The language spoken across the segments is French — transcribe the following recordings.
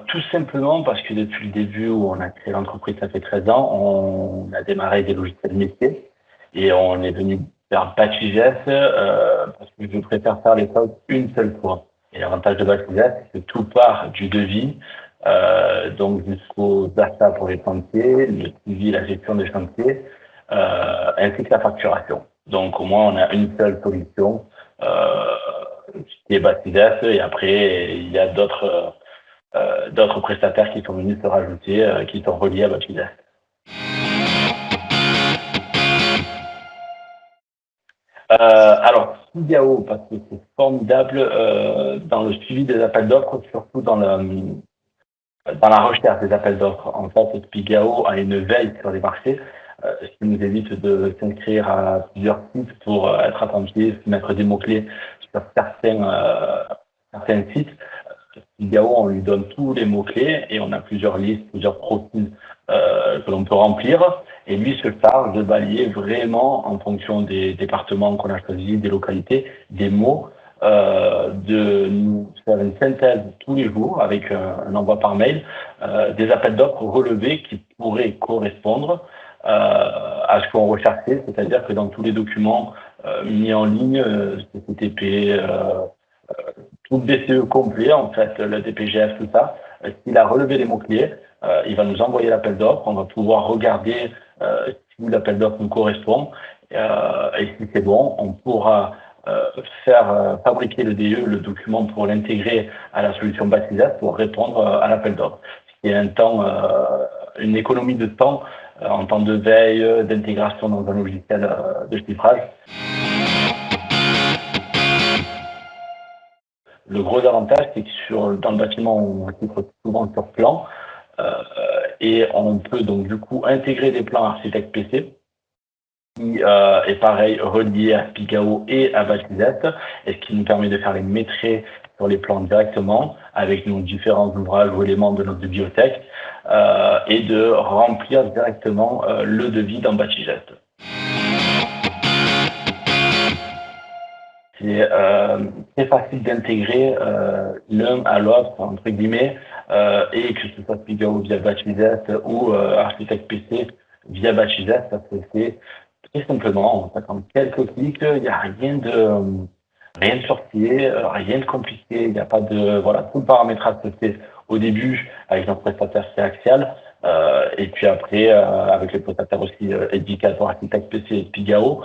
Tout simplement parce que depuis le début où on a créé l'entreprise, ça fait 13 ans, on a démarré des logiciels métiers et on est venu vers Bachigest parce que je préfère faire les choses une seule fois. Et l'avantage de Bachigest, c'est que tout part du devis, donc jusqu'aux achats pour les chantiers, le suivi, la gestion des chantiers, ainsi que la facturation. Donc au moins on a une seule solution qui est Bachigest et après il y a d'autres prestataires qui sont venus se rajouter, qui sont reliés à Bachigest. Alors, Pigao, parce que c'est formidable dans le suivi des appels d'offres, surtout dans la recherche des appels d'offres. En fait, Pigao a une veille sur les marchés, ce qui nous évite de s'inscrire à plusieurs sites pour être attentif, mettre des mots-clés sur certains sites. Pigao, on lui donne tous les mots-clés et on a plusieurs listes, plusieurs profils que l'on peut remplir. Et lui se charge de balayer vraiment en fonction des départements qu'on a choisis, des localités, des mots, de nous faire une synthèse tous les jours avec un envoi par mail, des appels d'offres relevés qui pourraient correspondre à ce qu'on recherchait, c'est-à-dire que dans tous les documents mis en ligne, CCTP, tout le BCE complet, en fait, le DPGF, tout ça. S'il a relevé les mots-clés, il va nous envoyer l'appel d'offres. On va pouvoir regarder si l'appel d'offres nous correspond. Et si c'est bon, on pourra faire fabriquer le DE, le document, pour l'intégrer à la solution Bachigest pour répondre à l'appel d'offres. Ce qui est une économie de temps en temps de veille, d'intégration dans un logiciel de chiffrage. Le gros avantage, c'est que dans le bâtiment, on chiffre souvent sur plan et on peut donc du coup intégrer des plans architecte PC qui est pareil relié à Pigao et à Bachigest, et ce qui nous permet de faire les maîtrises sur les plans directement avec nos différents ouvrages ou éléments de notre bibliothèque et de remplir directement le devis dans Bachigest. C'est très facile d'intégrer l'un à l'autre, entre guillemets, et que ce soit Pigao via Bachigest ou Architect PC via Bachigest, ça se fait très simplement. En fait, en quelques clics, il n'y a rien de sorcier, rien de compliqué, il n'y a pas de... Voilà, tout le paramétrage se fait au début avec notre prestataire c'est Axial, et puis après avec les prestataires aussi Edicator, Architect PC et Pigao.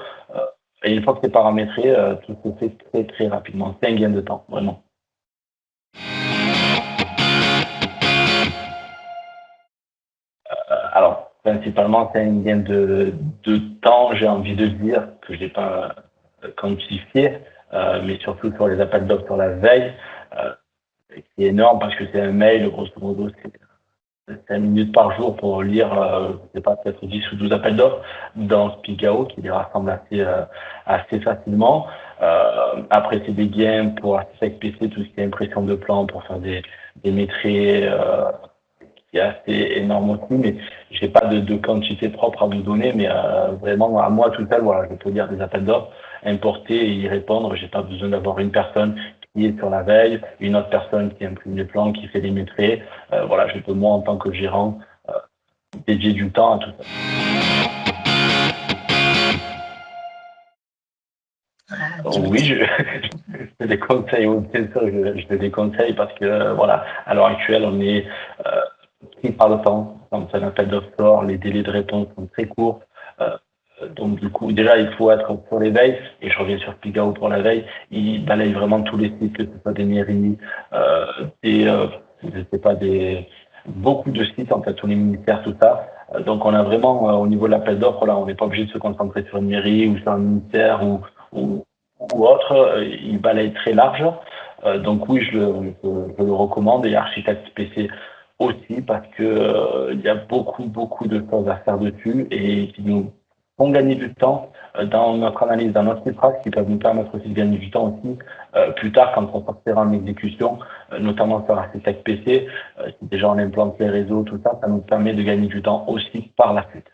Et une fois que c'est paramétré, tout se fait très très rapidement. C'est un gain de temps, vraiment. Alors, principalement, c'est un gain de temps, j'ai envie de dire, que je n'ai pas quantifié, mais surtout sur les appels d'offres sur la veille, qui est énorme parce que c'est un mail, grosso modo, c'est 5 minutes par jour pour lire, je sais pas, peut-être 10 ou 12 appels d'offres dans Pigao qui les rassemble assez facilement. Après, c'est des gains pour Architect PC, tout ce qui est impression de plan pour faire des maîtrises, qui est assez énorme aussi, mais j'ai pas de quantité propre à vous donner, mais vraiment, à moi tout seul, voilà, je peux lire des appels d'offres, importer et y répondre. J'ai pas besoin d'avoir une personne qui est sur la veille, une autre personne qui imprime les plans, qui fait les maîtrises. Voilà, je peux, moi, en tant que gérant, dédier du temps à tout ça. Oui, je te les conseille, oui, bien sûr, je te les conseille parce que, voilà, à l'heure actuelle, on est pris par le temps. Quand un appel d'offres sort, les délais de réponse sont très courts. Euh, donc, du coup, déjà, il faut être sur les veilles. Et je reviens sur Pigao pour la veille. Il balaye vraiment tous les sites, que ce soit des mairies, je sais pas, beaucoup de sites, en fait, tous les ministères, tout ça. Donc, on a vraiment, au niveau de l'appel d'offres, là, on n'est pas obligé de se concentrer sur une mairie ou sur un ministère ou, ou autre. Il balaye très large. Donc, oui, je le recommande. Et Architect PC aussi parce que il y a beaucoup de choses à faire dessus et qui nous font gagner du temps dans notre analyse, dans notre filtrage, qui peuvent nous permettre aussi de gagner du temps aussi plus tard quand on sortira en exécution, notamment sur Architect PC, si déjà on implante les réseaux, tout ça, ça nous permet de gagner du temps aussi par la suite.